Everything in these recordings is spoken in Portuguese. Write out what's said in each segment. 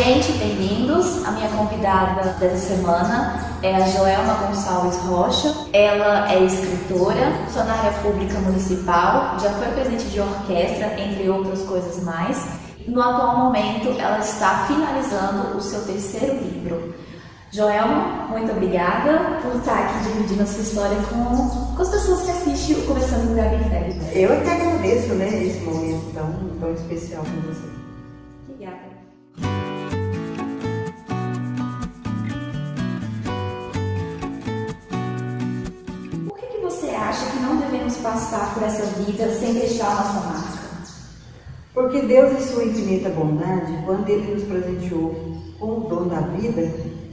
gente, bem-vindos. A minha convidada dessa semana é a Joelma Gonçalves Rocha. Ela é escritora, funcionária pública municipal, já foi presidente de orquestra, entre outras coisas mais. No atual momento, ela está finalizando o seu terceiro livro. Joelma, muito obrigada por estar aqui dividindo a sua história com as pessoas que assistem o Conversando com Gabi Félix. Eu é que agradeço, esse momento tão especial com você. Obrigada. Por que você acha que não devemos passar por essa vida sem deixar a nossa marca? Porque Deus, em sua infinita bondade, quando Ele nos presenteou com o dom da vida,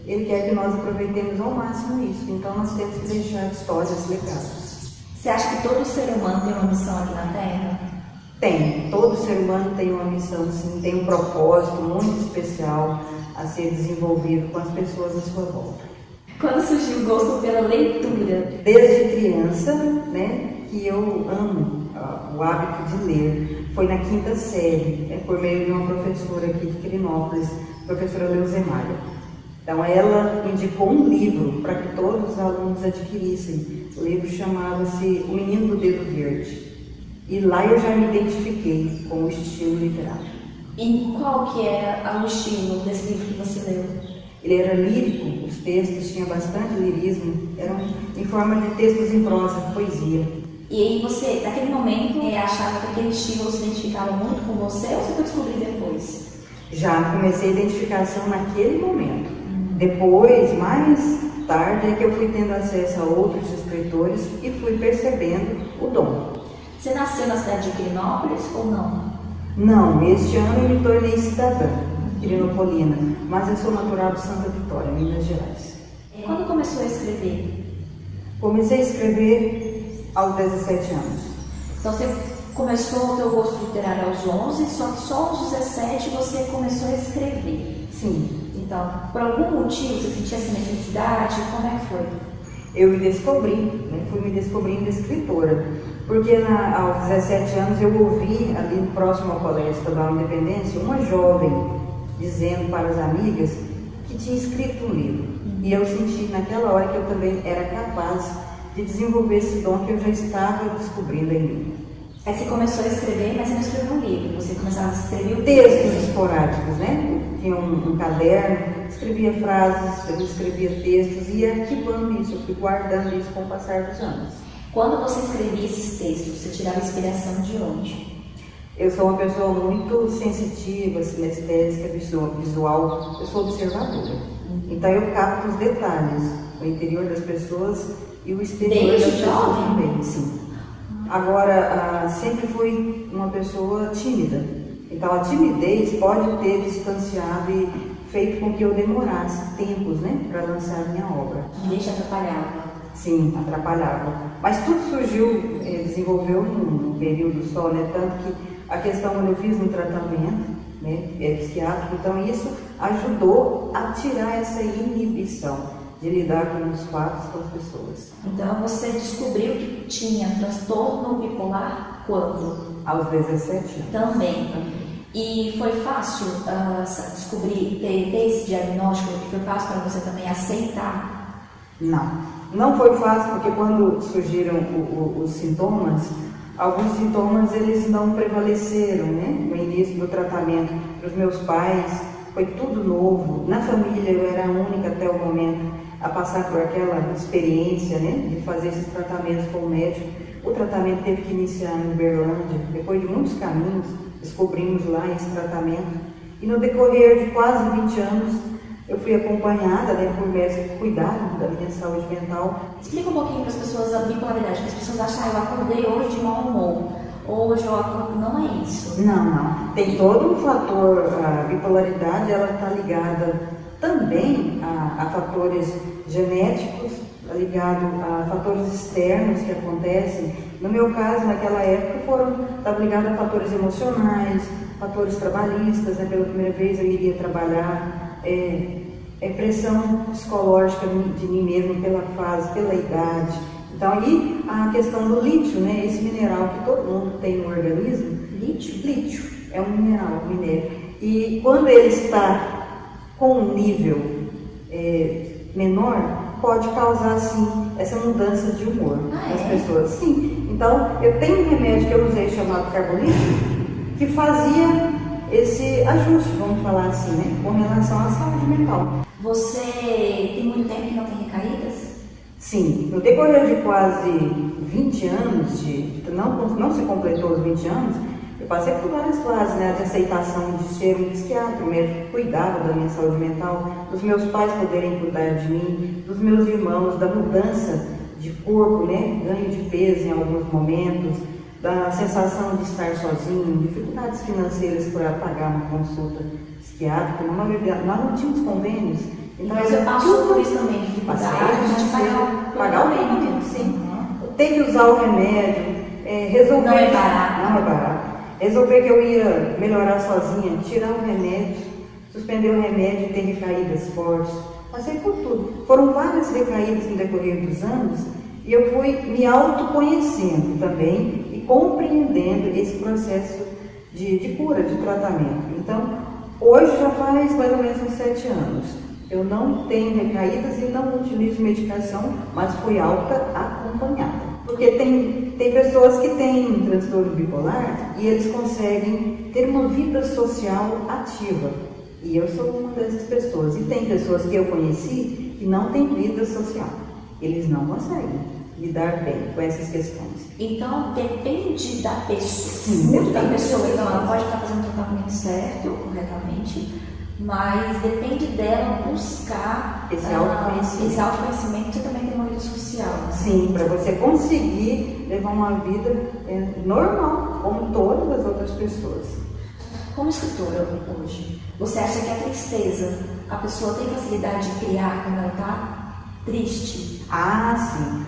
Ele quer que nós aproveitemos ao máximo isso. Então nós temos que deixar histórias, legados. Você acha que todo ser humano tem uma missão aqui na Terra? Tem. Todo ser humano tem uma missão, sim. Tem um propósito muito especial a ser desenvolvido com as pessoas à sua volta. Quando surgiu o gosto pela leitura? Desde criança, que eu amo o hábito de ler. Foi na 5ª série, por meio de uma professora aqui de Quirinópolis, professora Leuzemária. Então ela indicou um livro para que todos os alunos adquirissem. O livro chamava-se O Menino do Dedo Verde. E lá eu já me identifiquei com o estilo literário. E qual que era o estilo desse livro que você leu? Ele era lírico, os textos tinham bastante lirismo, eram em forma de textos em prosa, poesia. E aí você, naquele momento, achava que aquele estilo se identificava muito com você ou você foi descobrir depois? Já comecei a identificação naquele momento. Depois, mais tarde, é que eu fui tendo acesso a outros escritores e fui percebendo o dom. Você nasceu na cidade de Quirinópolis ou não? Não, este ano eu me tornei cidadã quirinopolina, mas eu sou natural de Santa Vitória, Minas Gerais. Quando começou a escrever? Comecei a escrever aos 17 anos. Então você começou o teu gosto literário aos 11, só que só aos 17 você começou a escrever. Sim. Então, por algum motivo você sentia essa necessidade? Como é que foi? Eu me descobri, fui me descobrindo escritora, porque aos 17 anos eu ouvi ali próximo ao Colégio Estadual Independência uma jovem dizendo para as amigas que tinha escrito um livro. E eu senti naquela hora que eu também era capaz de desenvolver esse dom que eu já estava descobrindo em mim. Aí você começou a escrever, mas você não escreveu um livro, você começava a escrever textos esporádicos, Tinha um caderno, escrevia frases, eu escrevia textos e ia arquivando isso, eu fui guardando isso com o passar dos anos. Quando você escrevia esses textos, você tirava inspiração de onde? Eu sou uma pessoa muito sensitiva, sinestésica, visual, eu sou observadora. Então eu capto os detalhes, o interior das pessoas e o exterior das pessoas também, sim. Agora, sempre fui uma pessoa tímida. Então a timidez pode ter distanciado e feito com que eu demorasse tempos, para lançar minha obra. E te atrapalhava? Sim, atrapalhava. Mas tudo surgiu, desenvolveu num período só, Tanto que a questão quando eu fiz um tratamento, psiquiátrico, então isso ajudou a tirar essa inibição de lidar com os fatos, com as pessoas. Então você descobriu que tinha transtorno bipolar quando? Aos 17 anos. Também. E foi fácil descobrir, ter esse diagnóstico? Foi fácil para você também aceitar? Não foi fácil, porque quando surgiram os sintomas, alguns sintomas eles não prevaleceram, No início do tratamento, para os meus pais, foi tudo novo. Na família eu era a única até o momento a passar por aquela experiência, de fazer esses tratamentos com o médico. O tratamento teve que iniciar em Uberlândia. Depois de muitos caminhos, descobrimos lá esse tratamento. E no decorrer de quase 20 anos, eu fui acompanhada por médicos que cuidaram da minha saúde mental. Explica um pouquinho para as pessoas a bipolaridade, porque as pessoas acham, eu acordei hoje de mau humor. Hoje eu acordo, não é isso. Não. Tem todo um fator, a bipolaridade, ela está ligada também a fatores genéticos, ligado a fatores externos que acontecem. No meu caso, naquela época, estava ligado a fatores emocionais, fatores trabalhistas. Pela primeira vez eu iria trabalhar, pressão psicológica de mim mesmo pela fase, pela idade. Então, aí a questão do lítio, esse mineral que todo mundo tem no organismo. Lítio é um mineral, um minério. E quando ele está com um nível menor, pode causar, sim, essa mudança de humor nas pessoas. Sim. Então, eu tenho um remédio que eu usei chamado carbolítico, que fazia esse ajuste, vamos falar assim, né, com relação à saúde mental. Você tem muito tempo que não tem recaídas? Sim, no decorrer de quase 20 anos, não se completou os 20 anos, eu passei por várias fases, né, de aceitação de ser um psiquiatra, o médico que cuidava da minha saúde mental, dos meus pais poderem cuidar de mim, dos meus irmãos, da mudança de corpo, né, ganho de peso em alguns momentos, da sensação de estar sozinho, dificuldades financeiras para pagar uma consulta psiquiátrica, nós não tínhamos convênios. Então, você passou por isso também, dificuldade de pagar o remédio, sim. Ter que usar o remédio, resolver... Não é barato. Não é barato. Resolver que eu ia melhorar sozinha, tirar o remédio, suspender o remédio e ter recaídas fortes. Passei por tudo. Foram várias recaídas no decorrer dos anos e eu fui me autoconhecendo também e compreendendo esse processo de cura, de tratamento. Então, hoje já faz mais ou menos uns 7 anos. Eu não tenho recaídas e não utilizo medicação, mas fui acompanhada. Porque tem pessoas que têm transtorno bipolar e eles conseguem ter uma vida social ativa. E eu sou uma dessas pessoas. E tem pessoas que eu conheci que não têm vida social. Eles não conseguem lidar bem com essas questões. Então, depende da pessoa. Sim, muito da pessoa. Então, ela pode estar fazendo o tratamento certo, corretamente, mas depende dela buscar esse autoconhecimento. Você também tem uma vida social. Né? Sim, para você conseguir levar uma vida normal, como todas as outras pessoas. Como escritora hoje, você acha que a tristeza, a pessoa tem facilidade de criar quando ela está triste? Ah, sim.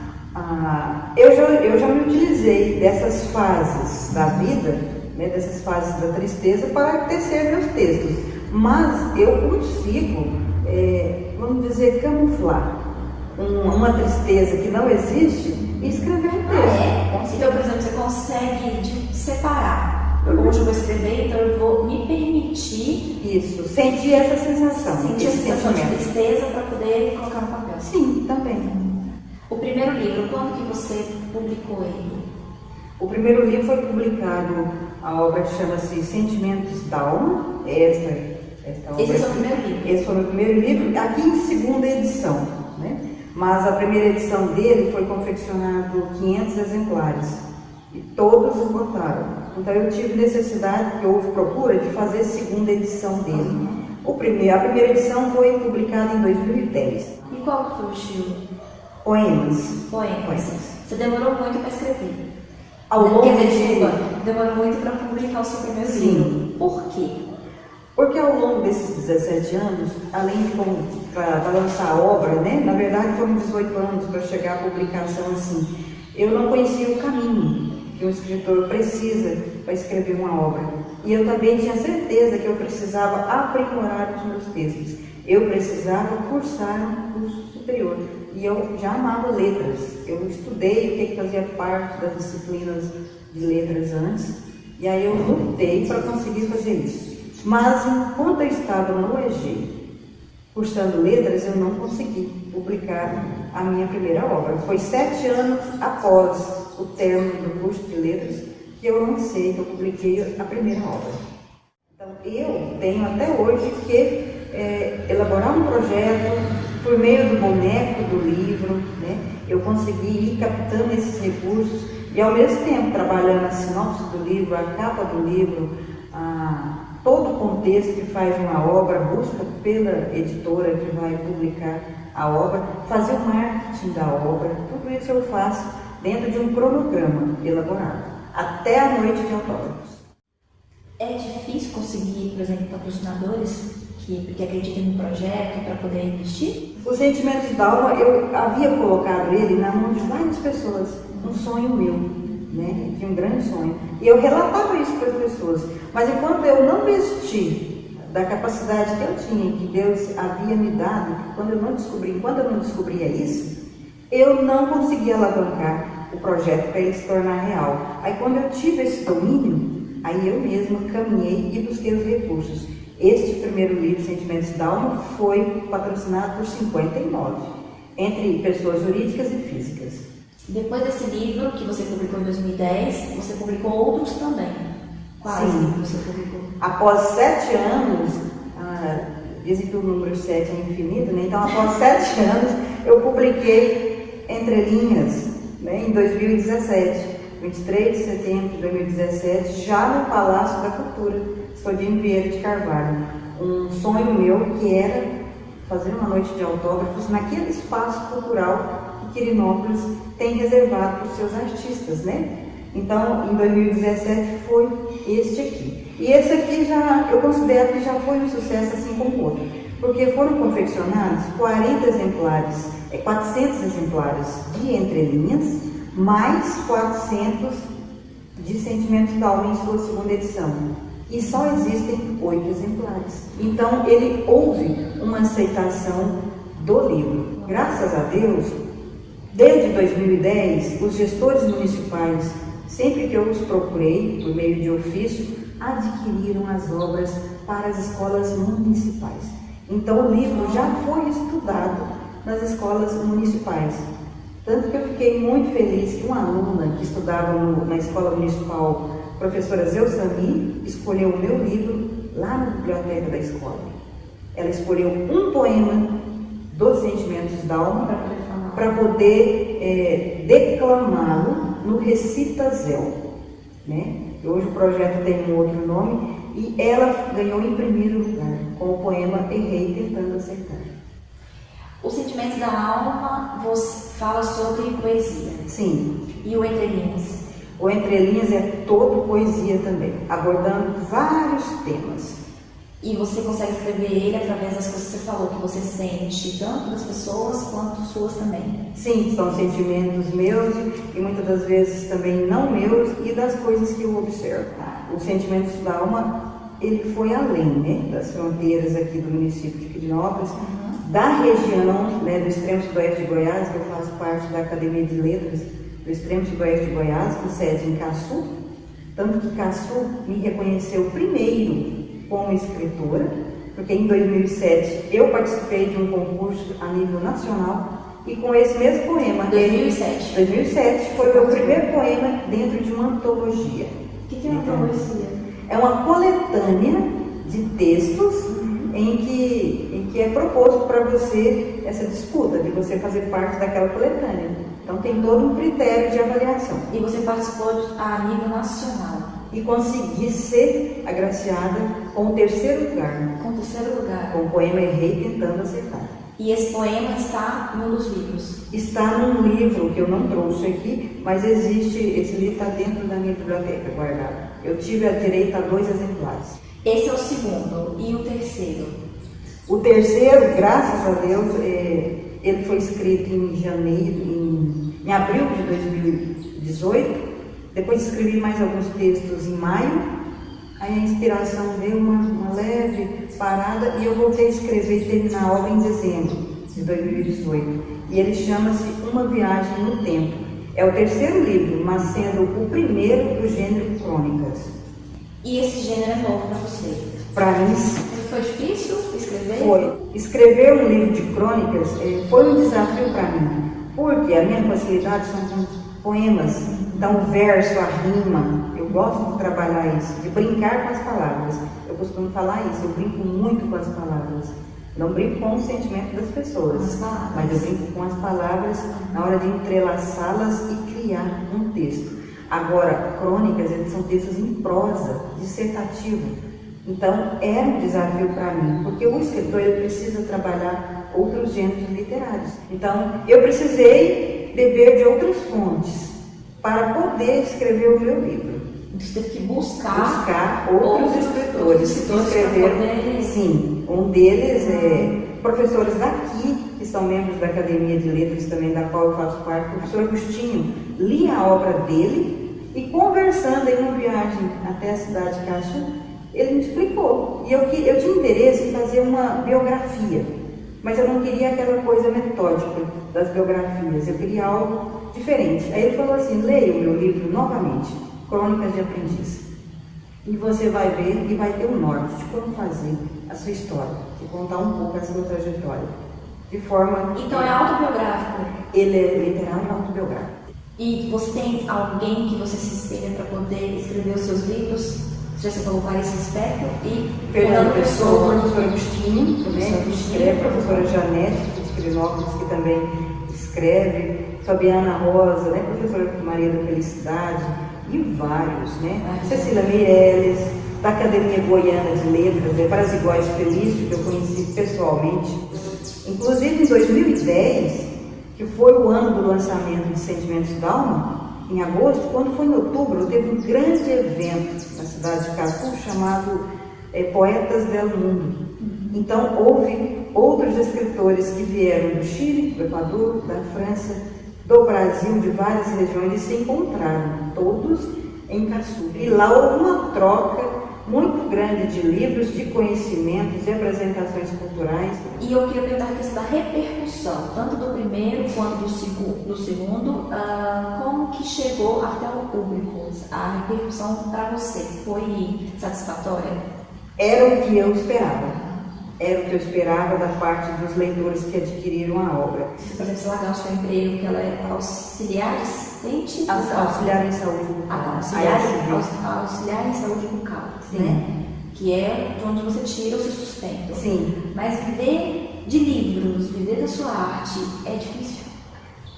Eu já me utilizei dessas fases da vida, né, dessas fases da tristeza para tecer meus textos. Mas eu consigo, vamos dizer, camuflar uma tristeza que não existe e escrever um texto. Então, por exemplo, você consegue separar. Hoje eu vou escrever, então eu vou me permitir... Isso, sentir essa sensação. Sentir essa sensação de tristeza para poder colocar no papel. Sim, também. O primeiro livro, quando que você publicou ele? O primeiro livro foi publicado, a obra chama-se Sentimentos da Alma. Esse é o seu primeiro livro? Esse foi o meu primeiro livro, aqui em segunda edição, né? Mas a primeira edição dele foi confeccionado 500 exemplares e todos esgotaram. Então eu tive necessidade, porque houve procura, de fazer a segunda edição dele. A primeira edição foi publicada em 2010. E qual foi o estilo? Poemas. Você demorou muito para escrever? Demorou muito para publicar o seu primeiro livro. Por quê? Porque ao longo desses 17 anos, além de para lançar a obra, né, na verdade foram 18 anos para chegar à publicação assim, eu não conhecia o caminho que um escritor precisa para escrever uma obra. E eu também tinha certeza que eu precisava aprimorar os meus textos. Eu precisava cursar um curso superior. E eu já amava letras. Eu estudei o que fazia parte das disciplinas de letras antes. E aí eu lutei para conseguir fazer isso. Mas enquanto eu estava no UEG, cursando letras, eu não consegui publicar a minha primeira obra. Foi 7 anos após o término do curso de letras que eu lancei, que eu publiquei a primeira obra. Então eu tenho até hoje que elaborar um projeto por meio do boneco do livro, né? Eu consegui ir captando esses recursos e ao mesmo tempo trabalhando a sinopse do livro, a capa do livro, todo o contexto que faz uma obra, busca pela editora que vai publicar a obra, fazer o marketing da obra, tudo isso eu faço dentro de um cronograma elaborado, até a noite de autógrafos. É difícil conseguir, por exemplo, patrocinadores que acreditem no projeto para poder investir? Os Sentimentos da Alma, eu havia colocado ele na mão de várias pessoas, um sonho meu, né? De um grande sonho. E eu relatava isso para as pessoas, mas enquanto eu não vesti da capacidade que eu tinha, que Deus havia me dado, enquanto eu não descobria isso, eu não conseguia alavancar o projeto para ele se tornar real. Aí quando eu tive esse domínio, aí eu mesma caminhei e busquei os recursos. Este primeiro livro, Sentimentos da Alma, foi patrocinado por 59, entre pessoas jurídicas e físicas. Depois desse livro, que você publicou em 2010, você publicou outros também. Quais Sim. livros você publicou? Após 7 anos, dizem que o número 7 é infinito, né? Então após 7 anos eu publiquei Entre Linhas, né? Em 2017, 23 de setembro de 2017, já no Palácio da Cultura, Sodino Vieira de Carvalho. Um sonho meu que era fazer uma noite de autógrafos naquele espaço cultural que Quirinópolis tem reservado para os seus artistas, né? Então, em 2017 foi este aqui. E esse aqui eu considero que já foi um sucesso assim como o outro, porque foram confeccionados 40 exemplares, 400 exemplares de Entre Linhas, mais 400 de Sentimentos da Alma em sua segunda edição. E só existem 8 exemplares. Então, houve uma aceitação do livro. Graças a Deus, desde 2010, os gestores municipais, sempre que eu os procurei, por meio de ofício, adquiriram as obras para as escolas municipais. Então, o livro já foi estudado nas escolas municipais. Tanto que eu fiquei muito feliz que uma aluna que estudava na escola municipal, professora Zeusami, escolheu o meu livro lá na biblioteca da escola. Ela escolheu um poema dos Sentimentos da Alma para poder declamá-lo no Recita-Zel, né? Hoje o projeto tem um outro nome e ela ganhou em primeiro lugar com o poema Errei Tentando Acertar. Os Sentimentos da Alma, você fala sobre poesia. Sim. E o Entre Linhas? O Entre Linhas é todo poesia também, abordando vários temas. E você consegue escrever ele através das coisas que você falou, que você sente, tanto das pessoas quanto suas também. Sim, são sentimentos meus e muitas das vezes também não meus e das coisas que eu observo. Os Sentimentos da Alma, ele foi além, né, das fronteiras aqui do município de Quirinópolis, da região, né, do extremo sudoeste de Goiás, que eu faço parte da Academia de Letras do extremo sudoeste de Goiás, com sede em Caçu, tanto que Caçu me reconheceu primeiro como escritora, porque em 2007 eu participei de um concurso a nível nacional e com esse mesmo poema... 2007? 2007 foi o meu primeiro poema dentro de uma antologia. O que é uma antologia? É uma coletânea de textos em que é proposto para você essa disputa, de você fazer parte daquela coletânea. Então tem todo um critério de avaliação. E você participou a nível nacional? E consegui ser agraciada com o terceiro lugar. Com o terceiro lugar? Com o poema Errei Tentando Acertar. E esse poema está em um dos livros? Está num livro que eu não trouxe aqui, mas existe, esse livro está dentro da minha biblioteca guardado. Eu tive a direito a 2 exemplares. Esse é o segundo. E o terceiro? O terceiro, graças a Deus, ele foi escrito em abril de 2018. Depois escrevi mais alguns textos em maio. Aí a inspiração deu uma leve parada e eu voltei a escrever e terminar a obra em dezembro de 2018. E ele chama-se Uma Viagem no Tempo. É o terceiro livro, mas sendo o primeiro do gênero crônicas. E esse gênero é novo para você? Para mim, foi difícil escrever? Foi. Escrever um livro de crônicas foi um desafio para mim, porque a minha facilidade são com poemas, então o verso, a rima, eu gosto de trabalhar isso, de brincar com as palavras. Eu costumo falar isso, eu brinco muito com as palavras. Não brinco com o sentimento das pessoas, mas eu brinco com as palavras na hora de entrelaçá-las e criar um texto. Agora, crônicas, eles são textos em prosa, dissertativo. Então, era um desafio para mim, porque o escritor ele precisa trabalhar outros gêneros literários. Então, eu precisei beber de outras fontes para poder escrever o meu livro. Você teve que buscar outros escritores que escreveram. Sim, um deles é professores daqui, que são membros da Academia de Letras também, da qual eu faço parte, o professor Agostinho. Li a obra dele e conversando em uma viagem até a cidade de Caçu, ele me explicou. E eu tinha interesse em fazer uma biografia, mas eu não queria aquela coisa metódica das biografias, eu queria algo diferente. Aí ele falou assim: leia o meu livro novamente, Crônicas de Aprendiz. E você vai ver e vai ter um norte de como fazer a sua história, de contar um pouco a sua trajetória. De forma... Então é autobiográfico? Ele é literário e autobiográfico. E você tem alguém que você se espelha para poder escrever os seus livros? Já se falou Clarice Lispector e Fernando Pessoa, professor Agostinho, que escreve, professora Janete, de Quirinópolis, que também escreve, Fabiana Rosa, professora Maria da Felicidade, e vários, Cecília Meirelles, da Academia Goiana de Letras, Para as Iguais Felício, que eu conheci pessoalmente. Inclusive em 2010, que foi o ano do lançamento de Sentimentos d'Alma, em agosto, quando foi em outubro, teve um grande evento na cidade de Caçu chamado Poetas del Mundo. Então, houve outros escritores que vieram do Chile, do Equador, da França, do Brasil, de várias regiões, e se encontraram todos em Caçu. E lá houve uma troca muito grande de livros, de conhecimentos, de apresentações culturais. E eu queria perguntar a questão da repercussão, tanto do primeiro quanto do segundo, como que chegou até o público? A repercussão para você foi satisfatória? Era o que eu esperava. Era o que eu esperava da parte dos leitores que adquiriram a obra. Por exemplo, se largar o seu emprego, que ela é auxiliar assistente? Auxiliar em saúde bucal. Auxiliar em saúde bucal, que é de onde você tira o seu sustento. Sim. Mas viver de livros, viver da sua arte, é difícil?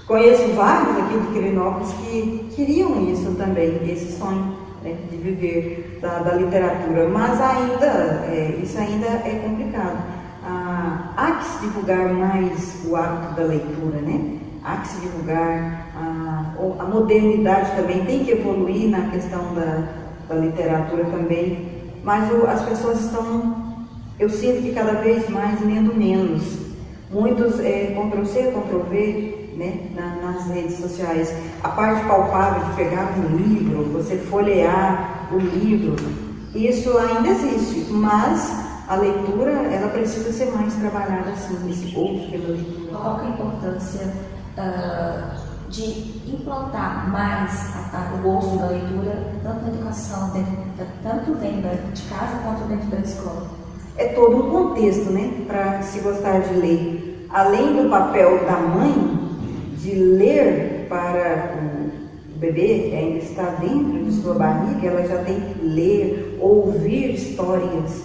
Conheço vários aqui de Quirinópolis que queriam isso também, esse sonho. De viver da literatura, mas isso ainda é complicado. Há que se divulgar mais o hábito da leitura, há que se divulgar a modernidade também, tem que evoluir na questão da literatura também, mas as pessoas eu sinto que cada vez mais lendo menos. Muitos Ctrl+C, Ctrl+V, nas redes sociais. A parte palpável de pegar um livro, você folhear o livro, isso ainda existe, mas a leitura, ela precisa ser mais trabalhada assim, nesse gosto pela leitura. Qual é a importância de implantar mais o gosto da leitura, tanto na educação, tanto dentro de casa quanto dentro da escola? É todo um contexto, para se gostar de ler. Além do papel da mãe, de ler para o bebê que ainda está dentro de sua barriga, ela já tem que ler, ouvir histórias,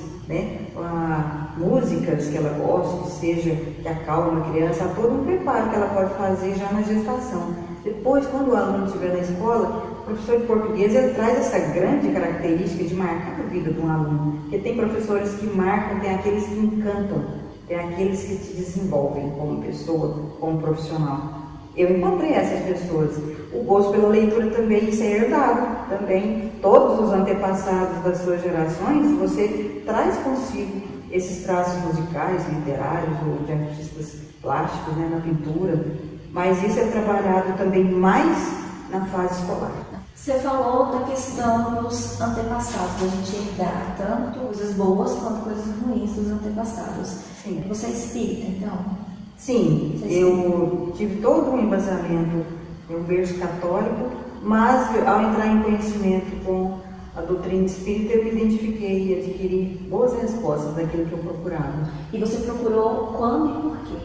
músicas que ela gosta, que seja que acalme a criança, há todo um preparo que ela pode fazer já na gestação. Depois, quando o aluno estiver na escola, o professor de português ele traz essa grande característica de marcar a vida de um aluno, porque tem professores que marcam, tem aqueles que encantam, tem aqueles que te desenvolvem como pessoa, como profissional. Eu encontrei essas pessoas. O gosto pela leitura também, isso é herdado. Também, todos os antepassados das suas gerações, você traz consigo esses traços musicais, literários ou de artistas plásticos, na pintura. Mas isso é trabalhado também mais na fase escolar. Você falou da questão dos antepassados, da gente herdar tanto coisas boas quanto coisas ruins dos antepassados. Sim. Você é espírita, então? Sim, eu tive todo um embasamento, um berço católico, mas ao entrar em conhecimento com a doutrina espírita, eu me identifiquei e adquiri boas respostas daquilo que eu procurava. E você procurou quando e por quê?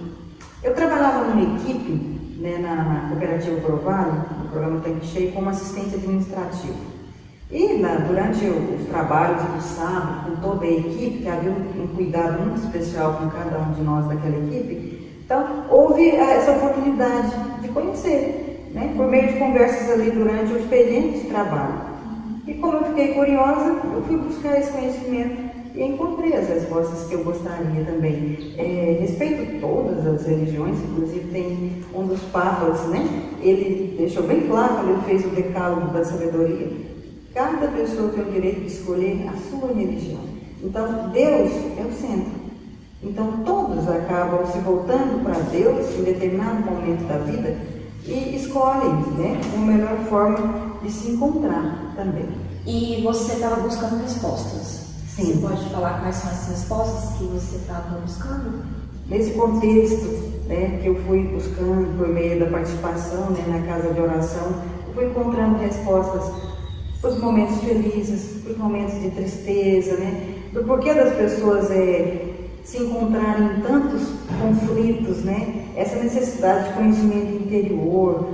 Eu trabalhava numa equipe, na Cooperativa Provado, no programa Tanque Cheio, como assistente administrativo. E durante os trabalhos do sábado, com toda a equipe, que havia um cuidado muito especial com cada um de nós daquela equipe, então houve essa oportunidade de conhecer, por meio de conversas ali durante o expediente de trabalho. E como eu fiquei curiosa, eu fui buscar esse conhecimento e encontrei as respostas que eu gostaria também. Respeito todas as religiões, inclusive tem um dos papas, ele deixou bem claro quando ele fez o decálogo da sabedoria. Cada pessoa tem o direito de escolher a sua religião. Então, Deus é o centro. Então, todos acabam se voltando para Deus em determinado momento da vida e escolhem uma melhor forma de se encontrar também. E você estava buscando respostas? Sim. Você pode falar quais são as respostas que você estava buscando? Nesse contexto que eu fui buscando por meio da participação na casa de oração, eu fui encontrando respostas para os momentos felizes, para dos momentos de tristeza, né? Do porquê das pessoas se encontrarem em tantos conflitos, né? Essa necessidade de conhecimento interior,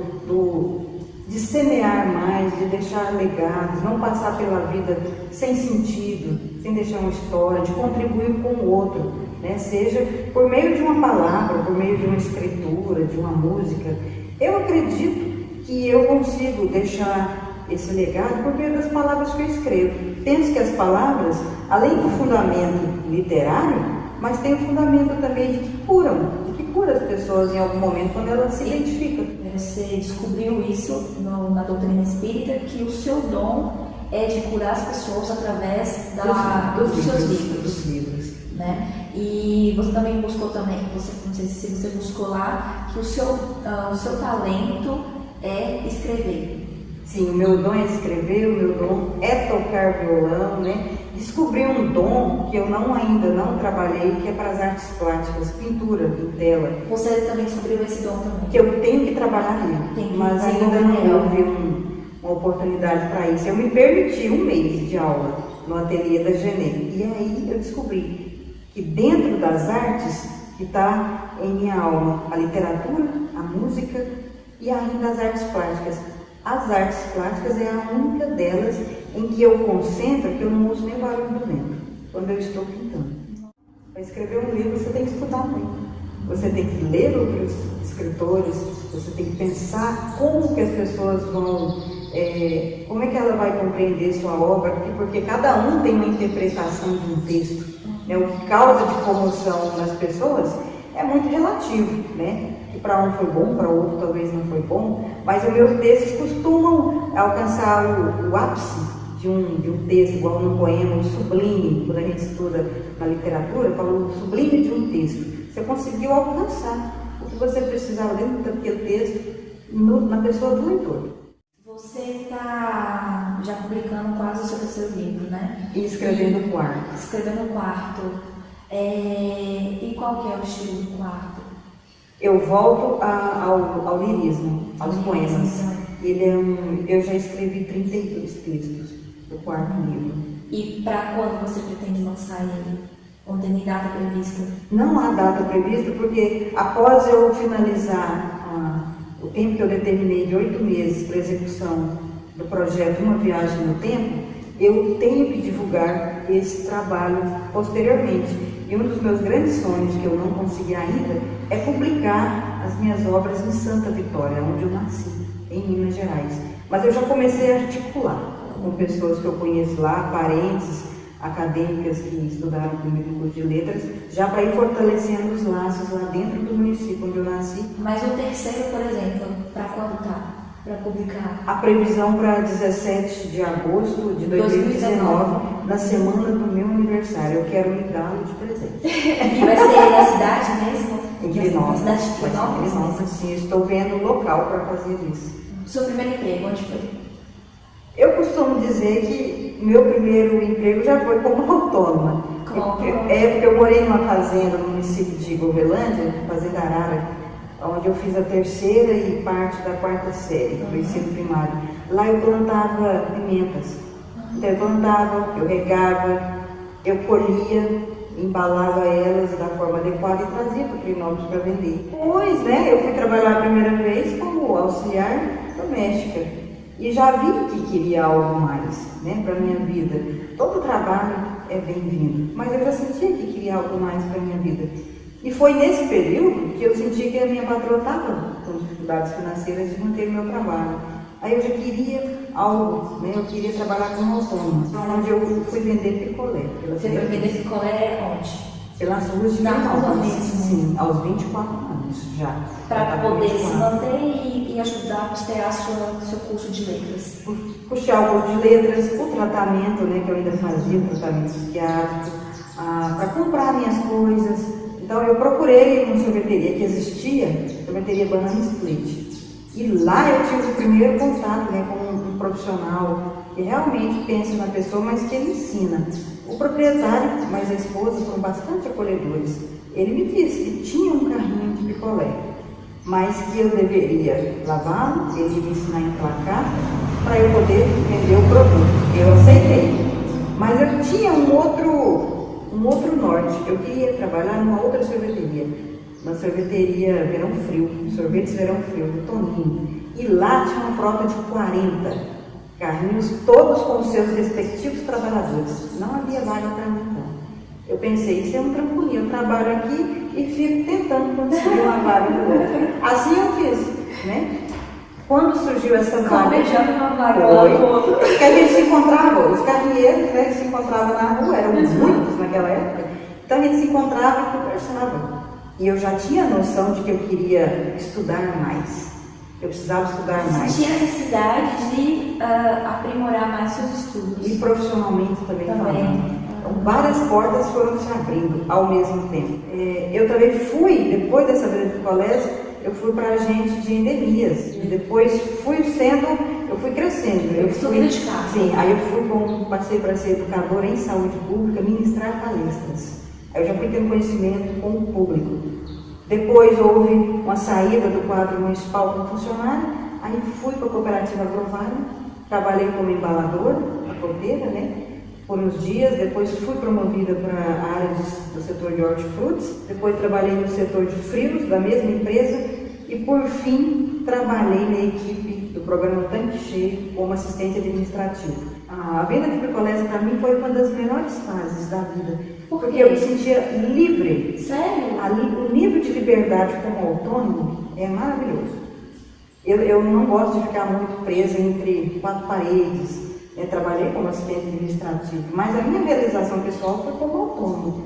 de semear mais, de deixar legados, não passar pela vida sem sentido, sem deixar uma história, de contribuir com o outro, né? Seja por meio de uma palavra, por meio de uma escritura, de uma música. Eu acredito que eu consigo deixar esse legado por meio das palavras que eu escrevo. Penso que as palavras, além do fundamento literário, mas tem o fundamento também de que cura as pessoas em algum momento quando elas se identificam. Você descobriu isso na doutrina espírita, que o seu dom é de curar as pessoas através dos seus livros. Dos livros. Né? E você também buscou não sei se você buscou lá, que o seu talento é escrever. Sim, o meu dom é escrever, o meu dom é tocar violão, né? Descobri um dom que eu ainda não trabalhei, que é para as artes plásticas, pintura em tela. Você também descobriu esse dom também? Que eu tenho que trabalhar nele, mas ainda não houve uma oportunidade para isso. Eu me permiti um mês de aula no ateliê da Genê, e aí eu descobri que dentro das artes que está em minha alma a literatura, a música e ainda as artes plásticas. As artes plásticas é a única delas em que eu concentro, que eu não uso nem barulho do vento, quando eu estou pintando. Para escrever um livro você tem que estudar muito. Você tem que ler outros escritores, você tem que pensar como que as pessoas vão, como é que ela vai compreender sua obra, porque cada um tem uma interpretação de um texto. Né? O que causa de comoção nas pessoas é muito relativo, né? Que para um foi bom, para o outro talvez não foi bom, mas os meus textos costumam alcançar o ápice de um texto, igual num poema, o sublime, quando a gente estuda na literatura, fala o sublime de um texto. Você conseguiu alcançar o que você precisava dentro daquele texto na pessoa do leitor. Você está já publicando quase o seu terceiro livro, né? E escrevendo o quarto. Escrevendo o quarto. E qual que é o estilo do quarto? Eu volto ao lirismo, aos poemas. Eu já escrevi 32 textos do quarto livro. E para quando você pretende lançar ele? Ou tem data prevista? Não há data prevista, porque após eu finalizar o tempo que eu determinei de 8 meses para execução do projeto Uma Viagem no Tempo, eu tenho que divulgar esse trabalho posteriormente. E um dos meus grandes sonhos, que eu não consegui ainda, é publicar as minhas obras em Santa Vitória, onde eu nasci, em Minas Gerais. Mas eu já comecei a articular com pessoas que eu conheço lá, parentes, acadêmicas que estudaram comigo no curso de letras, já para ir fortalecendo os laços lá dentro do município onde eu nasci. Mas o terceiro, por exemplo, para quando tá? Para publicar? A previsão para 17 de agosto de 2019, na semana do meu aniversário. Eu quero me dá-lo de presente. E vai ser na cidade mesmo? Em Quirinópolis. Na cidade de Quirinópolis? Sim, estou vendo o local para fazer isso. Seu primeiro emprego, onde foi? Eu costumo dizer que meu primeiro emprego já foi como autônoma. Porque eu morei numa fazenda no município de Govelândia, Fazenda Arara, onde eu fiz a terceira e parte da quarta série do ensino primário. Lá eu plantava pimentas. Então eu plantava, eu regava, eu colhia, embalava elas da forma adequada e trazia para Quirinópolis para vender. Depois, né, eu fui trabalhar a primeira vez como auxiliar doméstica. E já vi que queria algo mais, né, para a minha vida. Todo trabalho é bem-vindo, mas eu já sentia que queria algo mais para a minha vida. E foi nesse período que eu senti que a minha patroa estava com dificuldades financeiras de manter o meu trabalho. Aí eu já queria algo, né, eu queria trabalhar como autônoma. Então, onde eu fui vender picolé. Você foi vender picolé onde? Pelas ruas de Quirinópolis. Sim, aos 24 anos já. Para poder se manter e ajudar a custear seu curso de letras. Custear o curso de letras, o tratamento, né, que eu ainda fazia, o tratamento psiquiátrico, para comprar minhas coisas. Então eu procurei uma sorveteria que existia, sorveteria Banana Split. E lá eu tive o primeiro contato, né, com um profissional que realmente pensa na pessoa, mas que ele ensina. O proprietário, mas a esposa, foram bastante acolhedores. Ele me disse que tinha um carrinho de picolé, mas que eu deveria lavá-lo, ele ia me ensinar a emplacar, para eu poder vender o produto. Eu aceitei. Mas eu tinha um outro norte. Eu queria trabalhar numa outra sorveteria. Uma sorveteria Verão Frio, sorvetes Verão Frio, do Toninho. E lá tinha uma frota de 40 carrinhos, todos com os seus respectivos trabalhadores. Não havia vaga para mim, não. Eu pensei, isso é um trampolim, eu trabalho aqui e fico tentando conseguir uma vaga. Assim eu fiz, né? Quando surgiu essa vaga... Beijando uma vaga lá no outro. Porque a gente se encontrava, os carrinheiros, né, que se encontravam na rua, eram muitos naquela época, então a gente se encontrava e conversava. E eu já tinha noção de que eu queria estudar mais. Eu precisava estudar mais. Você tinha necessidade de aprimorar mais seus estudos. E profissionalmente também. Então, várias portas foram se abrindo ao mesmo tempo. Eu também fui, depois dessa vida do colégio, eu fui para agente de endemias. E depois eu fui crescendo. Eu fui dedicado. Sim, aí eu passei para ser educadora em saúde pública, ministrar palestras. Aí eu já fui tendo conhecimento com o público. Depois houve uma saída do quadro municipal como funcionário, aí fui para a cooperativa agrovária, trabalhei como embaladora, porteira, né, por uns dias, depois fui promovida para a área do setor de hortifrutis, depois trabalhei no setor de frios da mesma empresa e por fim trabalhei na equipe do programa Tanque Cheio como assistente administrativo. A vida de picolés para mim foi uma das melhores fases da vida. Porque eu me sentia livre. Sério? O nível de liberdade como autônomo é maravilhoso. Eu não gosto de ficar muito presa entre quatro paredes. Eu trabalhei como assistente administrativo, mas a minha realização pessoal foi como autônomo.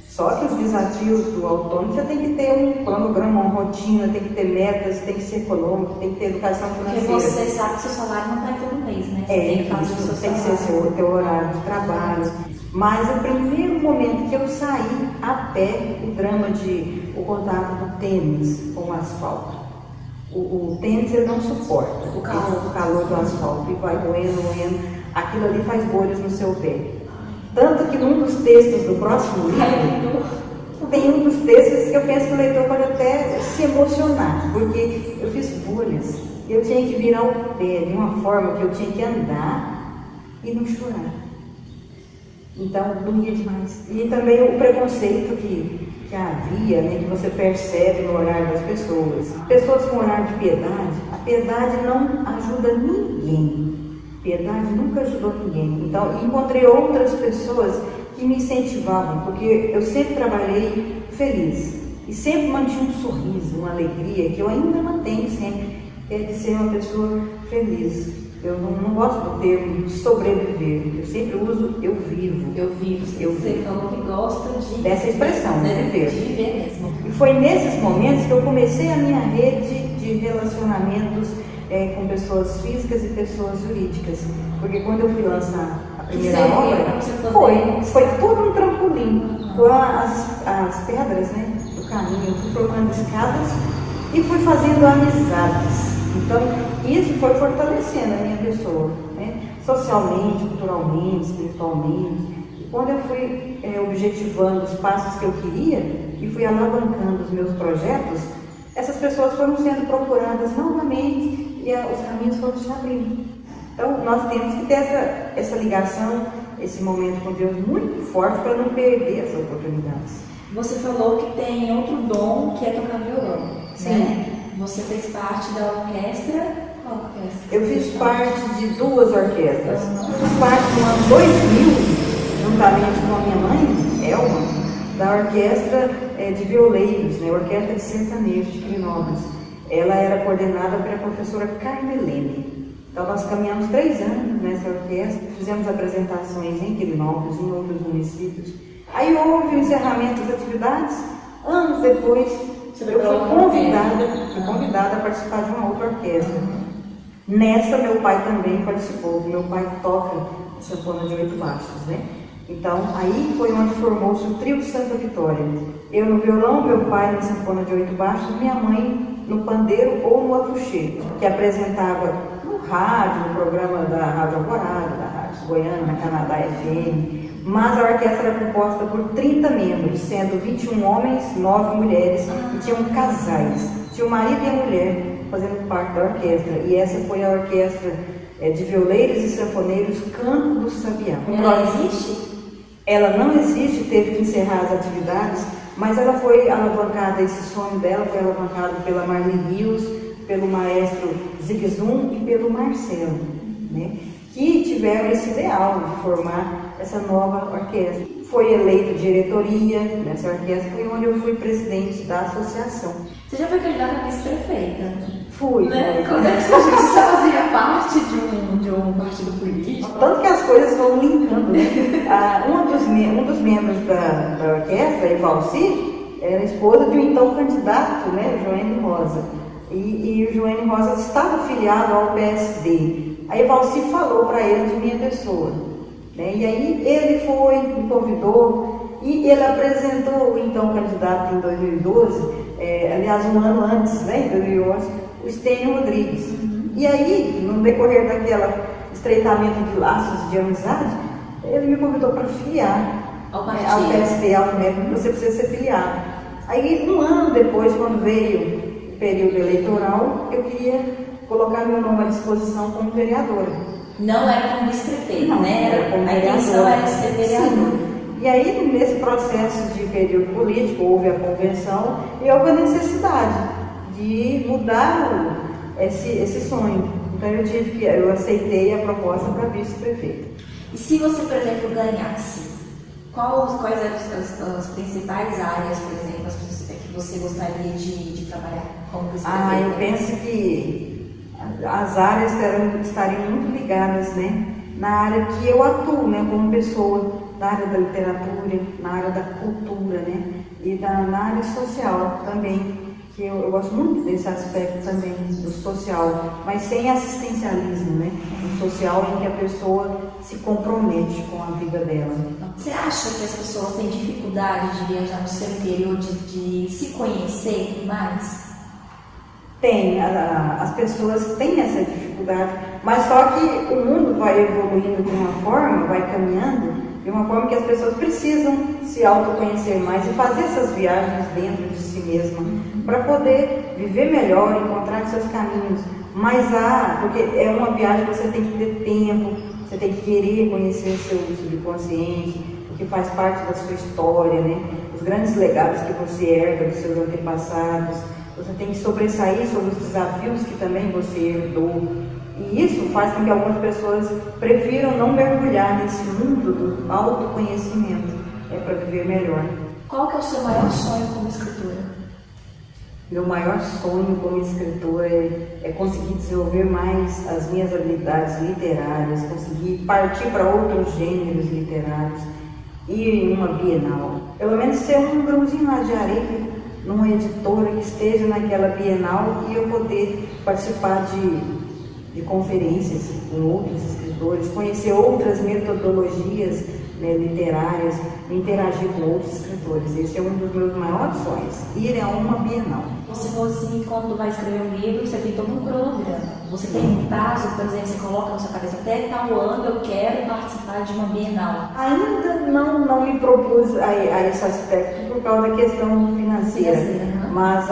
Só que os desafios do autônomo, você tem que ter um cronograma, uma rotina, tem que ter metas, tem que ser econômico, tem que ter educação financeira. Porque você sabe que seu salário não está em todo mês, né? Você tem que fazer o seu tem que ser o teu horário de trabalho. Mas o primeiro momento que eu saí a pé, o contato do tênis com o asfalto. O tênis ele não suporta o calor do asfalto e vai doendo, aquilo ali faz bolhas no seu pé. Tanto que num dos textos do próximo livro, tem um dos textos que eu penso que o leitor pode até se emocionar, porque eu fiz bolhas, eu tinha que virar o pé de uma forma que eu tinha que andar e não chorar. Então, doía demais. E também o preconceito que havia, né, que você percebe no olhar das pessoas. Pessoas com olhar de piedade, a piedade não ajuda ninguém. Piedade nunca ajudou ninguém. Então, encontrei outras pessoas que me incentivavam, porque eu sempre trabalhei feliz. E sempre mantinha um sorriso, uma alegria, que eu ainda mantenho sempre, é de ser uma pessoa feliz. Eu não gosto do termo sobreviver, eu sempre uso eu vivo. Você falou que gosta dessa expressão, de viver. De viver mesmo. E foi nesses momentos que eu comecei a minha rede de relacionamentos com pessoas físicas e pessoas jurídicas. Porque quando eu fui lançar a primeira obra, foi todo um trampolim. Foram as pedras, né, do caminho, eu fui colocando escadas e fui fazendo amizades. Então, isso foi fortalecendo a minha pessoa, né? Socialmente, culturalmente, espiritualmente. E quando eu fui objetivando os passos que eu queria e fui alavancando os meus projetos, essas pessoas foram sendo procuradas novamente e os caminhos foram se abrindo. Então, nós temos que ter essa ligação, esse momento com Deus muito forte para não perder essas oportunidades. Você falou que tem outro dom que é tocar violão. Sim. Né? Você fez parte da orquestra? Qual orquestra? Eu fiz parte de duas orquestras. Fiz parte no ano 2000, juntamente com a minha mãe, Elma, da orquestra de violeiros, né? Orquestra de sertanejo de Quirinópolis. Ela era coordenada pela professora Carmelene. Então nós caminhamos 3 anos nessa orquestra, fizemos apresentações em Quirinópolis, em outros municípios. Aí houve o encerramento das atividades, anos depois eu fui convidada a participar de uma outra orquestra. Nessa, meu pai também participou. Meu pai toca a sanfona de 8 baixos, né? Então, aí foi onde formou-se o Trio de Santa Vitória. Eu no violão, meu pai na sanfona de 8 baixos, minha mãe no pandeiro ou no afuxê, que apresentava no rádio, no programa da Rádio Alvorada, da Rádio Goiânia, na Canadá FM. Mas a orquestra era composta por 30 membros, sendo 21 homens, 9 mulheres, e tinham casais. Tinha o marido e a mulher fazendo parte da orquestra. E essa foi a orquestra de violeiros e sanfoneiros Canto do Sabiá. Ela existe? Ela não existe, teve que encerrar as atividades, mas ela foi alavancada, esse sonho dela foi alavancado pela Marli Rios, pelo maestro Zigzum e pelo Marcelo, né, que tiveram esse ideal de formar essa nova orquestra. Foi eleita diretoria nessa orquestra, foi onde eu fui presidente da associação. Você já foi candidata a vice-prefeita? Fui. Né? Quando é que você fazia parte de um partido político? Tanto que as coisas vão linkando, né? Um dos membros da orquestra, Evalci, era esposa de um então candidato, né, Joênio Rosa. E o Joênio Rosa estava filiado ao PSD. A Evalci falou para ele de minha pessoa, né? E aí ele foi, me convidou e ele apresentou o então candidato em 2012, aliás um ano antes, né, em 2011, o Stênio Rodrigues. E aí, no decorrer daquele estreitamento de laços de amizade, ele me convidou para filiar ao PSD, ao MEC, você precisa ser filiado. Aí, um ano depois, quando veio o período eleitoral, eu queria colocar meu nome à disposição como vereadora. Não era como vice-prefeita, né? Era como a intenção era ser vereadora. Sim. E aí, nesse processo de período político, houve a convenção e houve a necessidade de mudar esse sonho. Então eu aceitei a proposta para vice-prefeita. E se você, por exemplo, ganhasse, quais eram as principais áreas, por exemplo, que você gostaria de trabalhar como vice-prefeita? Eu penso que as áreas estariam muito ligadas, né, na área que eu atuo, né, como pessoa, na área da literatura, na área da cultura, né, e na área social também. Que eu gosto muito desse aspecto também, do social, mas sem assistencialismo, né? Um social em que a pessoa se compromete com a vida dela. Você acha que as pessoas têm dificuldade de viajar no seu interior, de se conhecer mais? Tem, as pessoas têm essa dificuldade, mas só que o mundo vai evoluindo de uma forma, vai caminhando, de uma forma que as pessoas precisam se autoconhecer mais e fazer essas viagens dentro de si mesma, para poder viver melhor, encontrar seus caminhos. Mas porque é uma viagem que você tem que ter tempo, você tem que querer conhecer o seu subconsciente, o que faz parte da sua história, né? Os grandes legados que você herda dos seus antepassados. Você tem que sobressair sobre os desafios que também você herdou. E isso faz com que algumas pessoas prefiram não mergulhar nesse mundo do autoconhecimento, para viver melhor. Qual que é o seu maior sonho como escritora? Meu maior sonho como escritora é conseguir desenvolver mais as minhas habilidades literárias, conseguir partir para outros gêneros literários, ir em uma Bienal. Pelo menos ser um grãozinho lá de areia, numa editora que esteja naquela Bienal e eu poder participar de conferências com outros escritores, conhecer outras metodologias, né, literárias, interagir com outros escritores. Esse é um dos meus maiores sonhos, ir a uma Bienal. Você falou assim, quando vai escrever um livro, você tem todo um cronograma. Você tem um prazo, por exemplo, você coloca na sua cabeça, até tal ano eu quero participar de uma Bienal. Ainda não me propus a esse aspecto por causa da questão financeira, mas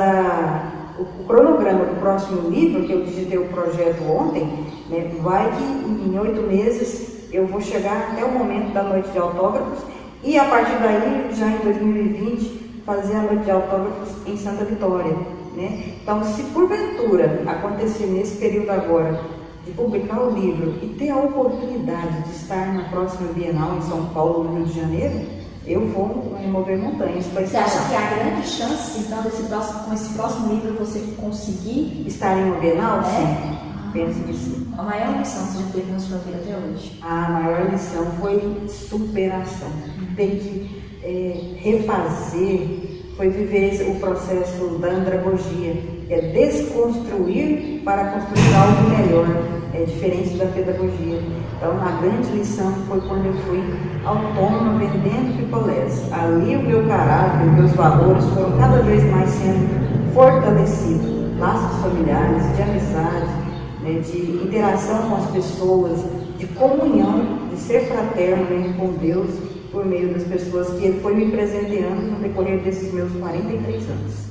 o cronograma do próximo livro, que eu digitei o projeto ontem, né, vai que em 8 meses eu vou chegar até o momento da noite de autógrafos e a partir daí, já em 2020, fazer a noite de autógrafos em Santa Vitória, né? Então, se porventura acontecer nesse período agora de publicar o livro e ter a oportunidade de estar na próxima Bienal em São Paulo, no Rio de Janeiro, eu vou remover montanhas. Você acha que há grande chance, então, com esse próximo livro você conseguir estar em uma Bienal? Sim, penso que sim. A maior lição que você já teve na sua vida até hoje? A maior lição foi superação. Ter que refazer, foi viver o processo da andragogia. É desconstruir para construir algo melhor, diferente da pedagogia. Então, a grande lição foi quando eu fui autônoma vendendo picolés. Ali o meu caráter, meus valores foram cada vez mais sendo fortalecidos. Laços familiares, de amizade, né, de interação com as pessoas, de comunhão, de ser fraterno, né, com Deus, por meio das pessoas que Ele foi me presenteando no decorrer desses meus 43 anos.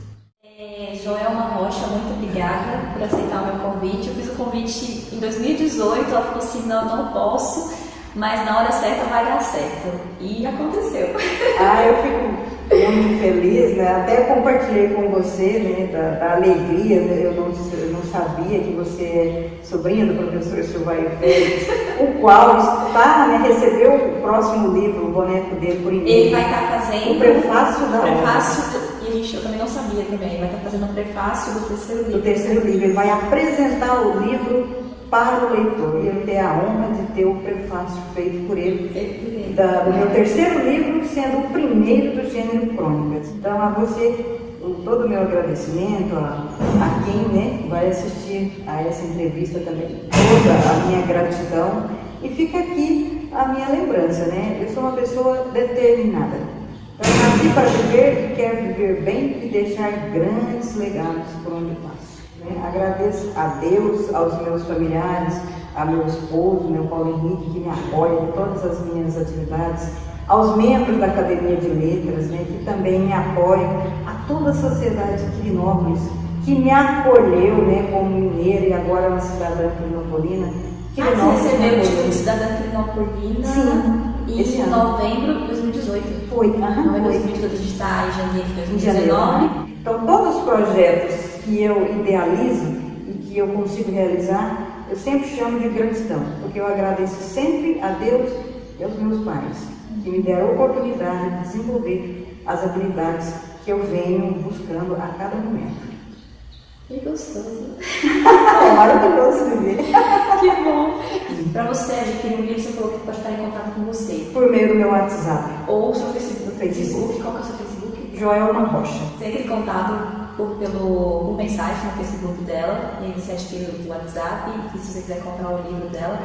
Joelma Rocha, muito obrigada por aceitar o meu convite. Eu fiz o convite em 2018, ela falou assim, não posso, mas na hora certa vai dar certo. E aconteceu. Eu fico muito feliz, né? Até compartilhei com você, né, da alegria, né? Eu não sabia que você é sobrinha do professor Silvaio Félix, o qual está, né, recebeu o próximo livro, o boneco dele por e-mail. Ele vai estar fazendo o prefácio da obra. Eu também não sabia também, ele vai estar fazendo o prefácio do terceiro livro. Do terceiro livro, ele vai apresentar o livro para o leitor. Ele tem a honra de ter o prefácio feito por ele, do meu terceiro livro, sendo o primeiro do gênero Crônicas. Então, a você, todo o meu agradecimento, a quem, né, vai assistir a essa entrevista também, toda a minha gratidão. E fica aqui a minha lembrança, né? Eu sou uma pessoa determinada. Eu nasci para viver e quero viver bem e deixar grandes legados por onde passo. Agradeço a Deus, aos meus familiares, a meu esposo, meu Paulo Henrique, que me apoia em todas as minhas atividades, aos membros da Academia de Letras, né, que também me apoiam, a toda a sociedade de Quirinópolis, que me acolheu, né, como mineira e agora uma cidadã quirinopolina. Você recebeu o título de cidadã quirinopolina? Sim. Em novembro de 2018. Foi. Novembro de 2018, a gente está em janeiro de 2019. Então, todos os projetos que eu idealizo e que eu consigo realizar, eu sempre chamo de gratidão, porque eu agradeço sempre a Deus e aos meus pais, que me deram a oportunidade de desenvolver as habilidades que eu venho buscando a cada momento. Que gostoso. É maravilhoso viver. Que bom. Para você adquirir um livro, você falou que pode estar em contato com você. Por meio do meu WhatsApp. Ou o seu Facebook. Qual que é o seu Facebook? Joelma Rocha. Você entra em contato por mensagem no Facebook dela, e aí você adquire o WhatsApp, e se você quiser comprar o livro dela,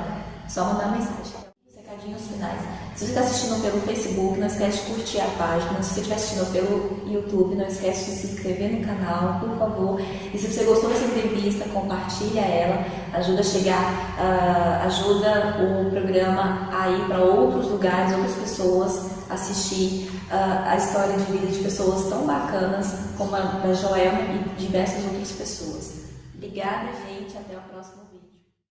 só mandar mensagem. Recadinhos finais. Se você está assistindo pelo Facebook, não esquece de curtir a página. Se você estiver assistindo pelo YouTube, não esquece de se inscrever no canal, por favor. E se você gostou dessa entrevista, compartilha ela, ajuda a chegar, ajuda o programa a ir para outros lugares, outras pessoas, assistir a história de vida de pessoas tão bacanas como a da Joelma e diversas outras pessoas. Obrigada, gente. Até o próximo vídeo.